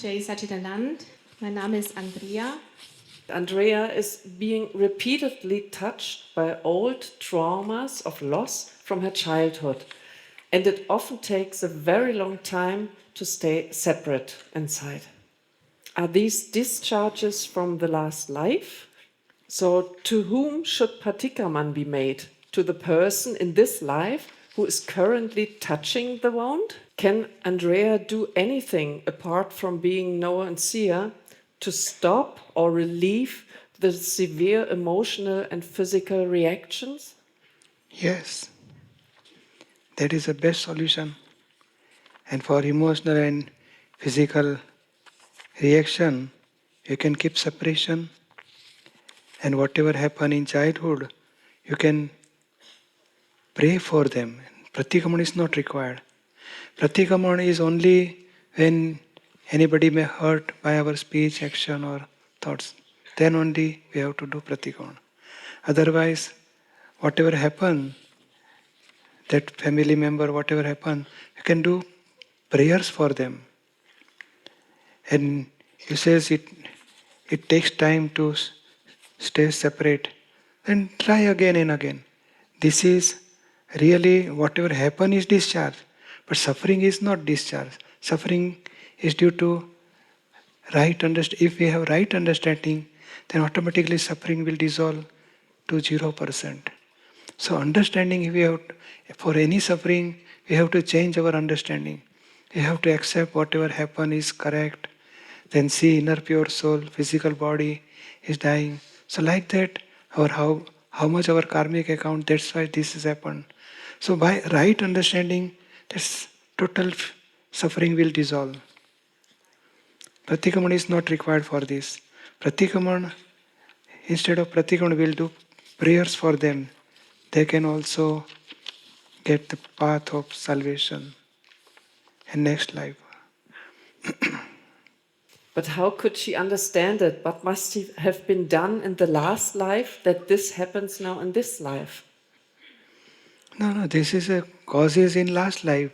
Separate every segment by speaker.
Speaker 1: Jai Satchidanand. Mein Name ist Andrea.
Speaker 2: Andrea is being repeatedly touched by old traumas of loss from her childhood, and it often takes a very long time to stay separate inside. Are these discharges from the last life? So, to whom should Pratikraman be made? To the person in this life who is currently touching the wound? Can Andrea do anything apart from being knower and seer to stop or relieve the severe emotional and physical reactions?
Speaker 3: Yes, that is the best solution. And for emotional and physical reaction, you can keep separation. And whatever happened in childhood, you can pray for them. Pratikraman is not required. Pratikraman is only when anybody may hurt by our speech, action or thoughts. Then only we have to do Pratikraman. Otherwise, whatever happened, that family member, whatever happened, you can do prayers for them. And he says it takes time to stay separate. Then try again and again. This is really whatever happened is discharge. But suffering is not discharge. Suffering is due to right understanding. If we have right understanding, then automatically suffering will dissolve to 0%. So understanding, for any suffering, we have to change our understanding. We have to accept whatever happened is correct. Then see inner pure soul, physical body is dying. So like that, how much our karmic account, that's why this has happened. So by right understanding, this total suffering will dissolve. Pratikraman is not required for this. Pratikraman, instead of Pratikraman, will do prayers for them. They can also get the path of salvation in next life.
Speaker 2: But how could she understand it? What must have been done in the last life that this happens now in this life?
Speaker 3: No, this is a causes in last life,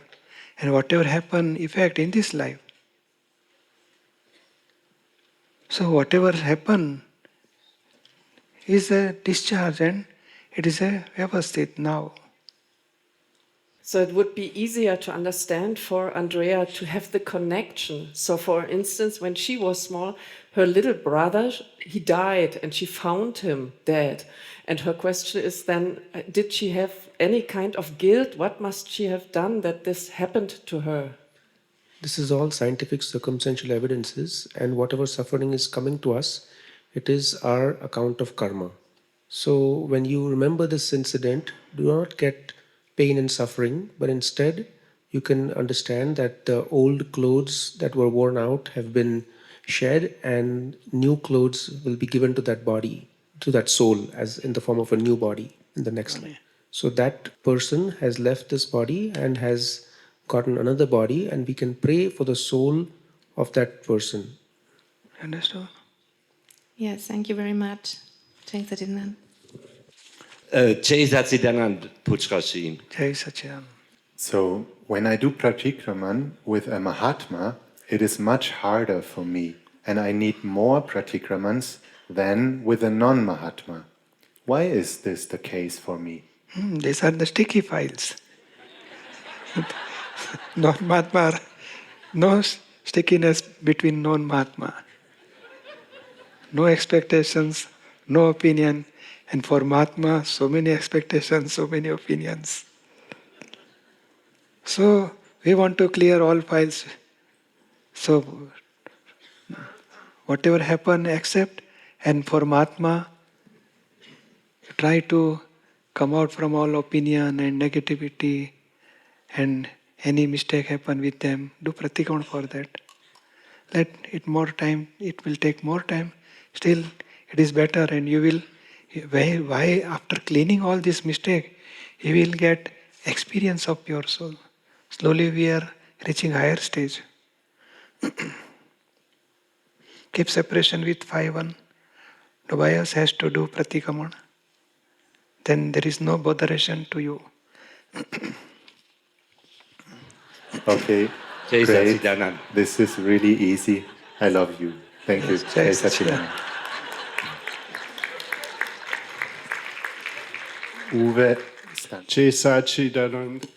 Speaker 3: and whatever happen, effect in this life. So whatever happen is a discharge and it is a vyavasthit now.
Speaker 2: So it would be easier to understand for Andrea to have the connection. So for instance, when she was small, her little brother, he died and she found him dead. And her question is then, did she have any kind of guilt? What must she have done that this happened to her?
Speaker 4: This is all scientific circumstantial evidences, and whatever suffering is coming to us, it is our account of karma. So when you remember this incident, do not get pain and suffering, but instead you can understand that the old clothes that were worn out have been shed and new clothes will be given to that body, to that soul, as in the form of a new body in the next life. So that person has left this body and has gotten another body, and we can pray for the soul of that person.
Speaker 3: Understood?
Speaker 1: Yes, thank you very much. Jai Satchidanand.
Speaker 5: Jai Satchidanand, Pujyashree.
Speaker 3: Jai Satchidanand.
Speaker 6: So when I do Pratikraman with a Mahatma, it is much harder for me, and I need more Pratikramans than with a non-Mahatma. Why is this the case for me?
Speaker 3: These are the sticky files. Non-Mahatma, no stickiness between non-Mahatma. No expectations, no opinion. And for Mahatma, so many expectations, so many opinions. So we want to clear all files. So whatever happen, accept. And for Mahatma, try to come out from all opinion and negativity, and any mistake happen with them, do Pratikraman for that. Let it more time, it will take more time. Still, it is better, and you will, why after cleaning all this mistake, you will get experience of pure soul. Slowly we are reaching higher stage. Keep separation with 5-1. Tobias has to do Pratikraman. Then there is no botheration to you.
Speaker 6: Okay,
Speaker 5: Jai
Speaker 6: great.
Speaker 5: Satchidanand.
Speaker 6: This is really easy. I love you. Thank you.
Speaker 3: Jai
Speaker 6: Jai
Speaker 3: Sachidanand.
Speaker 6: Sachidanand. Uwe,
Speaker 7: Jai Sachidanand.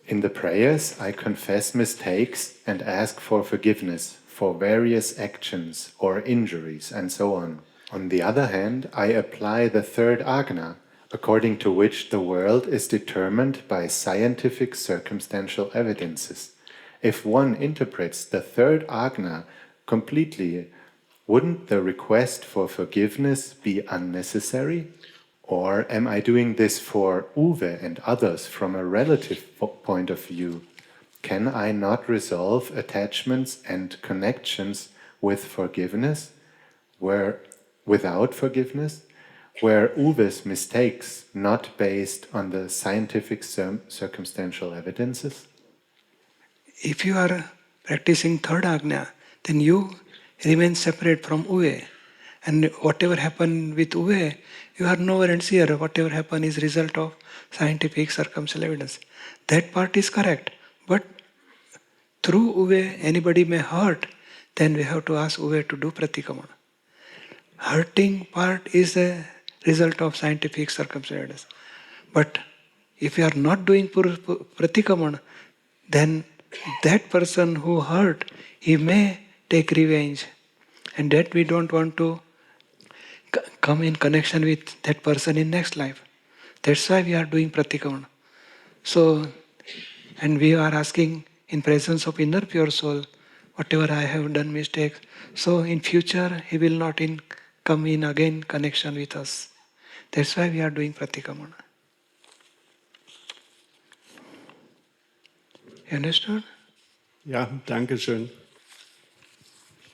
Speaker 6: in the prayers, I confess mistakes and ask for forgiveness for various actions or injuries and so on. On the other hand, I apply the third agna, according to which the world is determined by scientific circumstantial evidences. If one interprets the third agna completely, wouldn't the request for forgiveness be unnecessary? Or am I doing this for Uwe and others from a relative point of view? Can I not resolve attachments and connections with forgiveness, without forgiveness? Were Uwe's mistakes not based on the scientific circumstantial evidences?
Speaker 3: If you are practicing third agna, then you remain separate from Uwe. And whatever happened with Uwe, you are nowhere and here. Whatever happened is result of scientific circumstantial evidence. That part is correct. But through Uwe, anybody may hurt, then we have to ask Uwe to do Pratikraman. Hurting part is a result of scientific circumstantial evidence. But if you are not doing Pratikraman, then that person who hurt, he may take revenge. And that we don't want to come in connection with that person in next life. That's why we are doing Pratikraman. So, and we are asking in presence of inner pure soul, whatever I have done mistakes, so in future he will not come in again connection with us. That's why we are doing Pratikraman. You understood?
Speaker 7: Ja, danke schön.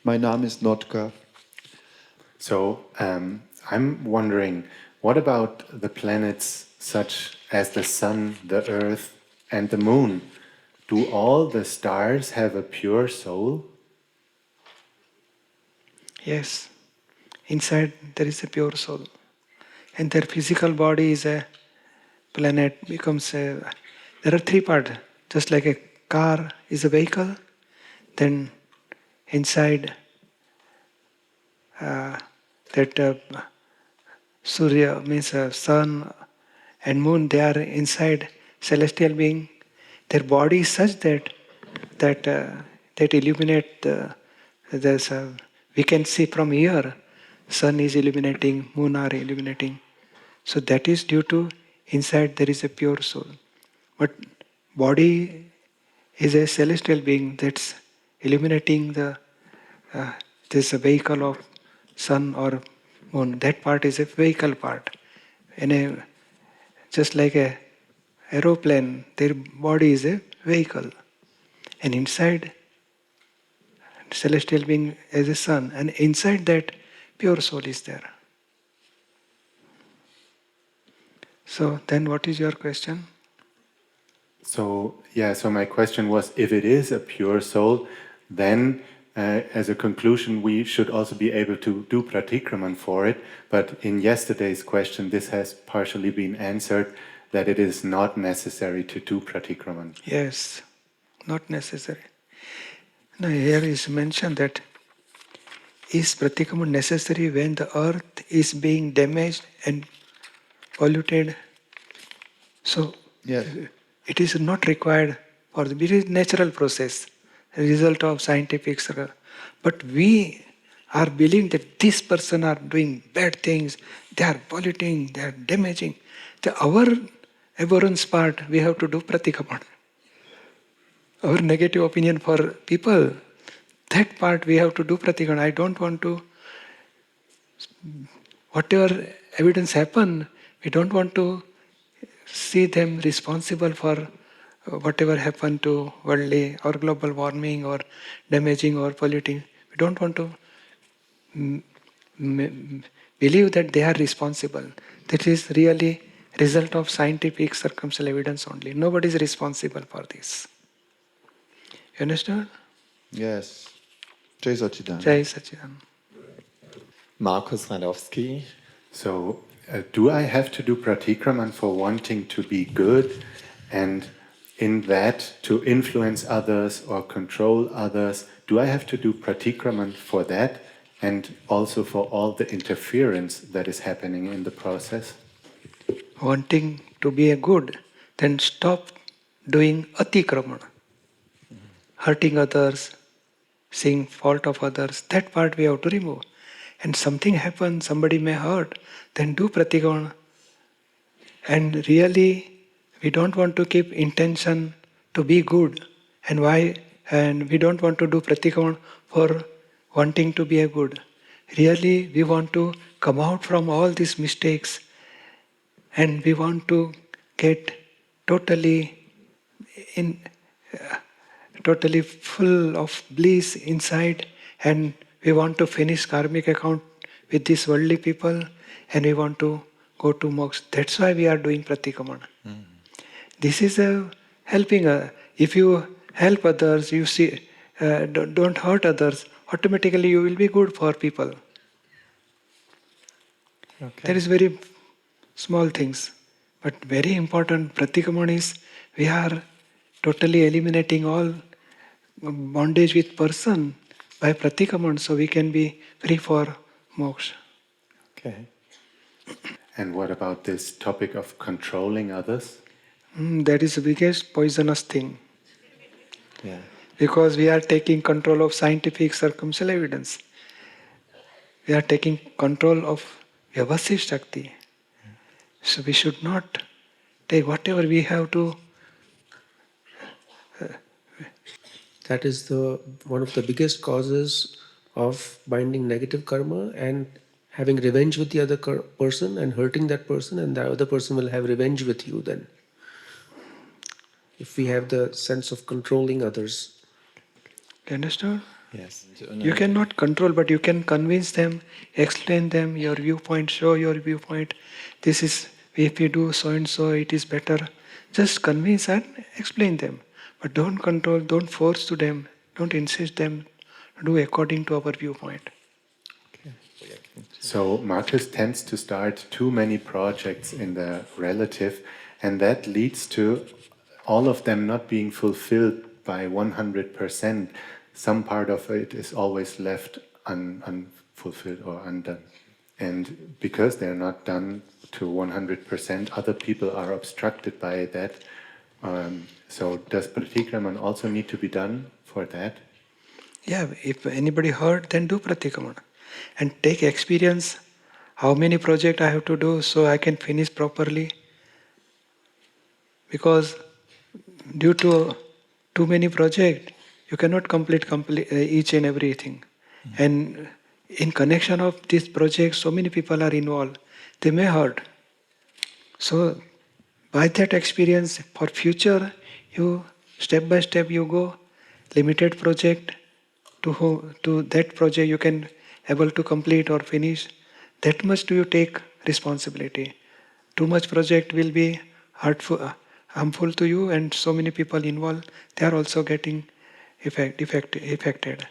Speaker 8: Mein Name ist Notka.
Speaker 6: So I'm wondering, what about the planets such as the Sun, the Earth, and the Moon? Do all the stars have a pure soul?
Speaker 3: Yes. Inside there is a pure soul. And their physical body is a planet, becomes a... There are three parts. Just like a car is a vehicle, then inside that Surya means sun and moon, they are inside celestial being. Their body is such that illuminate we can see from here, sun is illuminating, moon are illuminating. So that is due to inside there is a pure soul. But body is a celestial being that's illuminating this vehicle of sun or moon. That part is a vehicle part. Just like a aeroplane, their body is a vehicle. And inside celestial being as a sun, and inside that pure soul is there. So then what is your question?
Speaker 6: So my question was, if it is a pure soul, then as a conclusion, we should also be able to do Pratikraman for it. But in yesterday's question, this has partially been answered, that it is not necessary to do Pratikraman.
Speaker 3: Yes, not necessary. Now here is mentioned that is Pratikraman necessary when the earth is being damaged and polluted? So
Speaker 8: Yes.
Speaker 3: it is not required for it is natural process, a result of scientific circle. But we are believing that this person are doing bad things, they are polluting, they are damaging. Our abhorrence part, we have to do Pratikraman. Our negative opinion for people, that part we have to do Pratikraman. I don't want to, whatever evidence happen, we don't want to see them responsible for whatever happened to worldly or global warming or damaging or polluting. We don't want to believe that they are responsible. That is really result of scientific circumstantial evidence only. Nobody is responsible for this. You understand?
Speaker 8: Yes. Jai Sachidanand.
Speaker 3: Jai Sachidanand.
Speaker 9: Markus Radowski.
Speaker 6: So do I have to do Pratikraman for wanting to be good and in that to influence others or control others do I have to do Pratikraman for that and also for all the interference that is happening in the process?
Speaker 3: Wanting to be a good, then stop doing atikraman, hurting others, seeing fault of others. That part we have to remove. And something happens, somebody may hurt, then do Pratikraman. And really, we don't want to keep intention to be good. And why? And we don't want to do Pratikraman for wanting to be a good. Really, we want to come out from all these mistakes and we want to get totally in, totally full of bliss inside, and we want to finish karmic account with these worldly people, and we want to go to moksha. That's why we are doing Pratikraman. This is helping. If you help others, you see, don't hurt others, automatically you will be good for people. There is very small things, but very important. Pratikraman is we are totally eliminating all bondage with person by Pratikraman, so we can be free for moksha.
Speaker 6: Okay. And what about this topic of controlling others?
Speaker 3: That is the biggest poisonous thing.
Speaker 9: Yeah.
Speaker 3: Because we are taking control of scientific circumstantial evidence. We are taking control of Vyavasthit Shakti. So we should not take whatever we have to.
Speaker 4: That is one of the biggest causes of binding negative karma and having revenge with the other person and hurting that person, and the other person will have revenge with you then. If we have the sense of controlling others.
Speaker 3: You understand?
Speaker 9: Yes.
Speaker 3: You cannot control, but you can convince them, explain them your viewpoint, show your viewpoint. This is, if you do so and so, it is better. Just convince and explain them. But don't control, don't force to them, don't insist them to do according to our viewpoint.
Speaker 6: So Marcus tends to start too many projects in the relative, and that leads to all of them not being fulfilled by 100%. Some part of it is always left unfulfilled or undone. And because they're not done to 100%, other people are obstructed by that. So does Pratikraman also need to be done for that?
Speaker 3: Yeah, if anybody hurt, then do Pratikraman. And take experience, how many projects I have to do so I can finish properly. Because due to too many projects, you cannot complete each and everything. And in connection of this project, so many people are involved. They may hurt. So by that experience, for future, you step by step you go, limited project, to that project you can able to complete or finish. That much do you take responsibility. Too much project will be harmful to you, and so many people involved, they are also getting affected.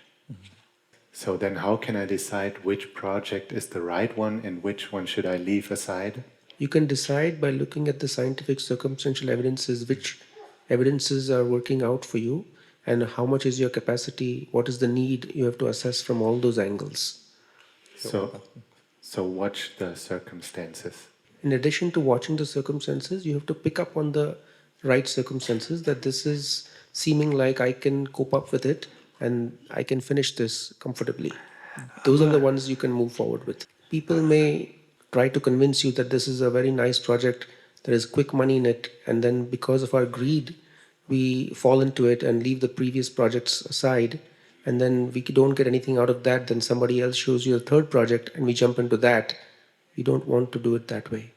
Speaker 6: So then how can I decide which project is the right one and which one should I leave aside?
Speaker 4: You can decide by looking at the scientific circumstantial evidences, which evidences are working out for you, and how much is your capacity, what is the need you have to assess from all those angles.
Speaker 6: So watch the circumstances.
Speaker 4: In addition to watching the circumstances, you have to pick up on the right circumstances, that this is seeming like I can cope up with it and I can finish this comfortably. Those are the ones you can move forward with. People may try to convince you that this is a very nice project, there is quick money in it, and then because of our greed, we fall into it and leave the previous projects aside, and then we don't get anything out of that, then somebody else shows you a third project and we jump into that. We don't want to do it that way.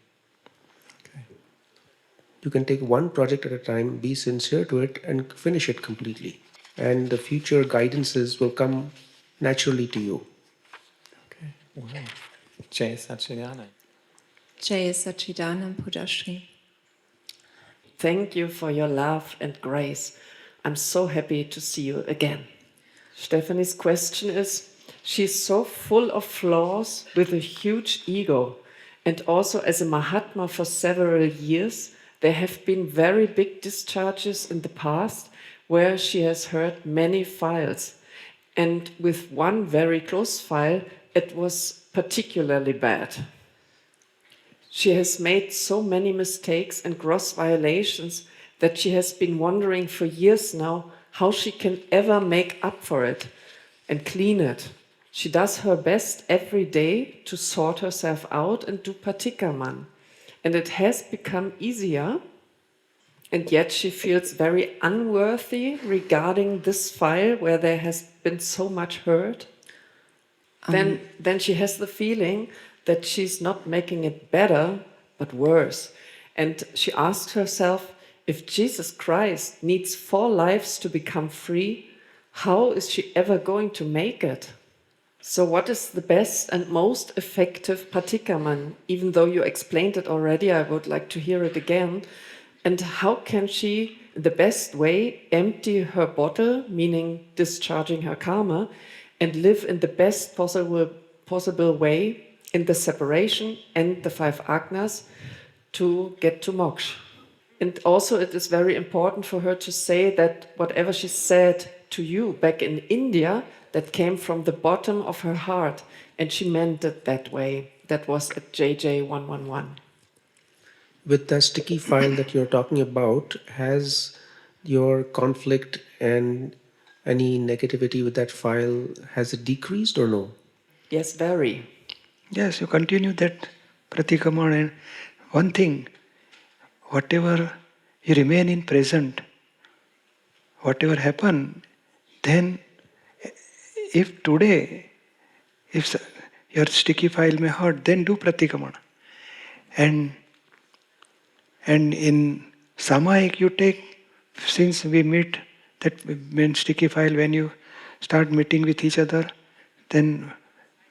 Speaker 4: You can take one project at a time, be sincere to it, and finish it completely. And the future guidances will come naturally to you.
Speaker 9: Okay. Wow. Jai Satchidanand.
Speaker 1: Jai Satchidanand Pujyashree.
Speaker 2: Thank you for your love and grace. I'm so happy to see you again. Stephanie's question is, she's so full of flaws with a huge ego, and also as a Mahatma for several years, there have been very big discharges in the past where she has heard many files. And with one very close file, it was particularly bad. She has made so many mistakes and gross violations that she has been wondering for years now how she can ever make up for it and clean it. She does her best every day to sort herself out and do Pratikraman. And it has become easier, and yet she feels very unworthy regarding this file where there has been so much hurt. Then she has the feeling that she's not making it better, but worse. And she asks herself, if Jesus Christ needs 4 lives to become free, how is she ever going to make it? So what is the best and most effective Pratikraman? Even though you explained it already, I would like to hear it again. And how can she, in the best way, empty her bottle, meaning discharging her karma, and live in the best possible way in the separation and the 5 agnas to get to moksha? And also it is very important for her to say that whatever she said to you back in India, that came from the bottom of her heart, and she meant it that way. That was at JJ111.
Speaker 4: With the sticky file that you're talking about, has your conflict and any negativity with that file, has it decreased or no?
Speaker 2: Yes, very.
Speaker 3: Yes, you continue that Pratikraman, and one thing, whatever you remain in present, whatever happen, then if today, if your sticky file may hurt, then do Pratikraman. And in Samayik you take, since we meet, that when sticky file, when you start meeting with each other, then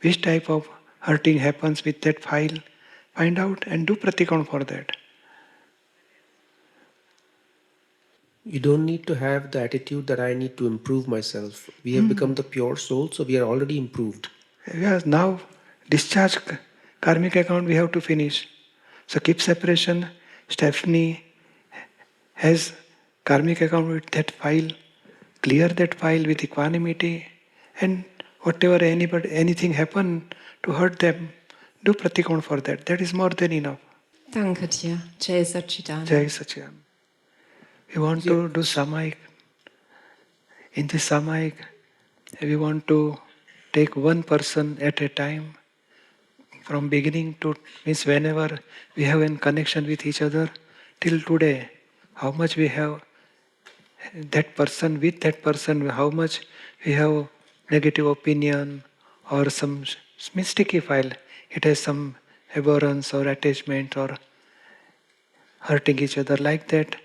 Speaker 3: which type of hurting happens with that file, find out and do Pratikraman for that.
Speaker 4: You don't need to have the attitude that I need to improve myself. We have become the pure soul, so we are already improved.
Speaker 3: Yes, now discharge karmic account we have to finish. So keep separation. Stephanie has karmic account with that file. Clear that file with equanimity, and whatever anything happen to hurt them, do Pratikraman for that. That is more than enough.
Speaker 1: Danke dir. Jai Satchidanand.
Speaker 3: Jai Satchidanand. We want to do Samayik. In this Samayik, we want to take one person at a time, from beginning to, means whenever we have in connection with each other, till today, how much we have that person, with that person, how much we have negative opinion or some sticky file. It has some abhorrence or attachment or hurting each other like that.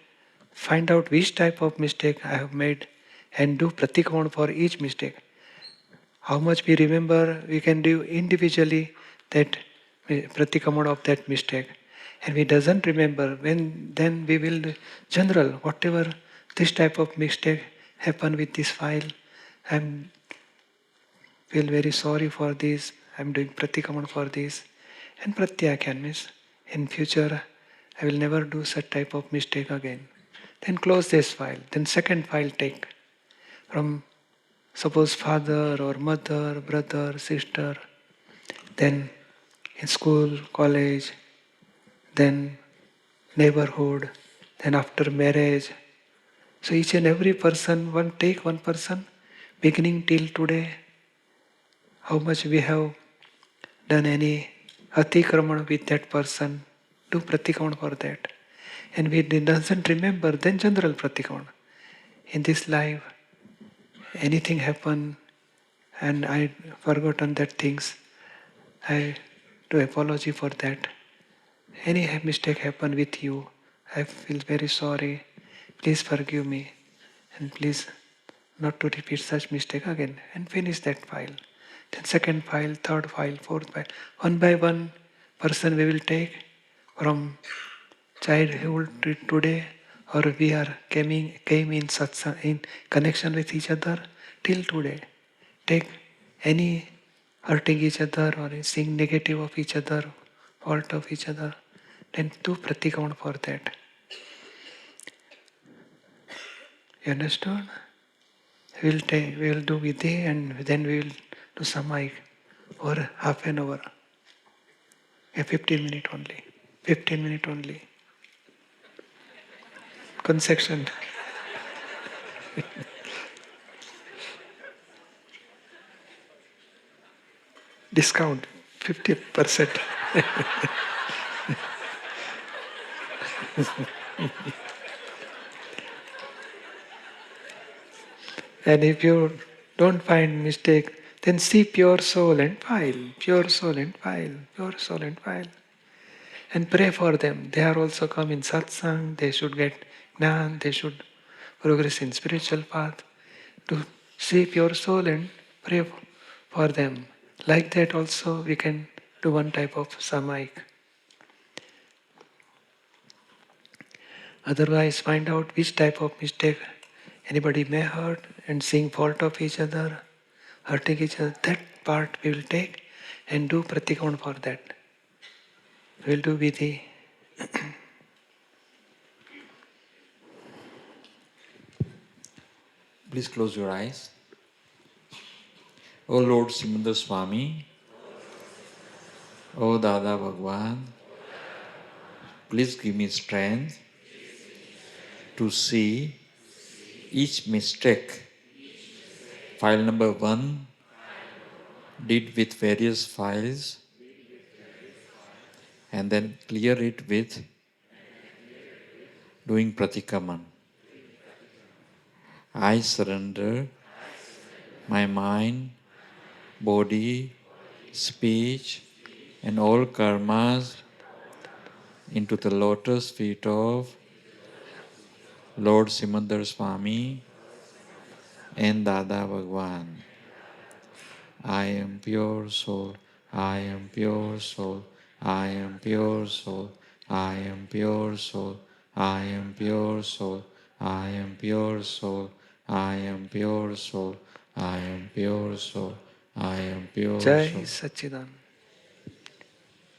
Speaker 3: Find out which type of mistake I have made and do Pratikraman for each mistake. How much we remember, we can do individually that Pratikraman of that mistake. And we doesn't remember, then we will do general, whatever this type of mistake happen with this file, I feel very sorry for this, I am doing Pratikraman for this. And Pratyakyan means, in future I will never do such type of mistake again. Then close this file. Then second file take from, suppose, father or mother, brother, sister, then in school, college, then neighborhood, then after marriage. So each and every person, take one person, beginning till today, how much we have done any atikraman with that person, do Pratikraman for that. And we doesn't remember, then general Pratikraman. In this life, anything happen and I forgotten that things, I do apology for that. Any mistake happen with you, I feel very sorry. Please forgive me and please not to repeat such mistake again, and finish that file. Then second file, third file, fourth file. One by one person we will take from childhood to today, or we are came in satsang, in connection with each other till today. Take any hurting each other or seeing negative of each other, fault of each other, then do Pratikraman for that. You understood? we'll do Vidhi and then we will do Samayik for half an hour. 15 minutes only. 15 minutes only. Concession. Discount 50%. And if you don't find mistake, then see pure soul and file, pure soul and file, pure soul and file. And pray for them. They are also come in satsang, they should get jnana, they should progress in spiritual path. To see pure soul and pray for them. Like that also we can do one type of samayik. Otherwise find out which type of mistake anybody may hurt and seeing fault of each other, hurting each other. That part we will take and do Pratikraman for that. We will do Vidhi.
Speaker 10: Please close your eyes. O Lord Simandar Swami, O Dada Bhagwan, please give me strength to see each mistake. File number 1 did with various files and then clear it with doing Pratikraman. I surrender my mind, body, speech, and all karmas into the lotus feet of Lord Simandar Swami and Dada Bhagwan. I am pure soul, I am pure soul, I am pure soul, I am pure soul, I am pure soul, I am pure soul, I am pure soul, I am pure soul, I am pure soul.
Speaker 3: Jai Satchidananda.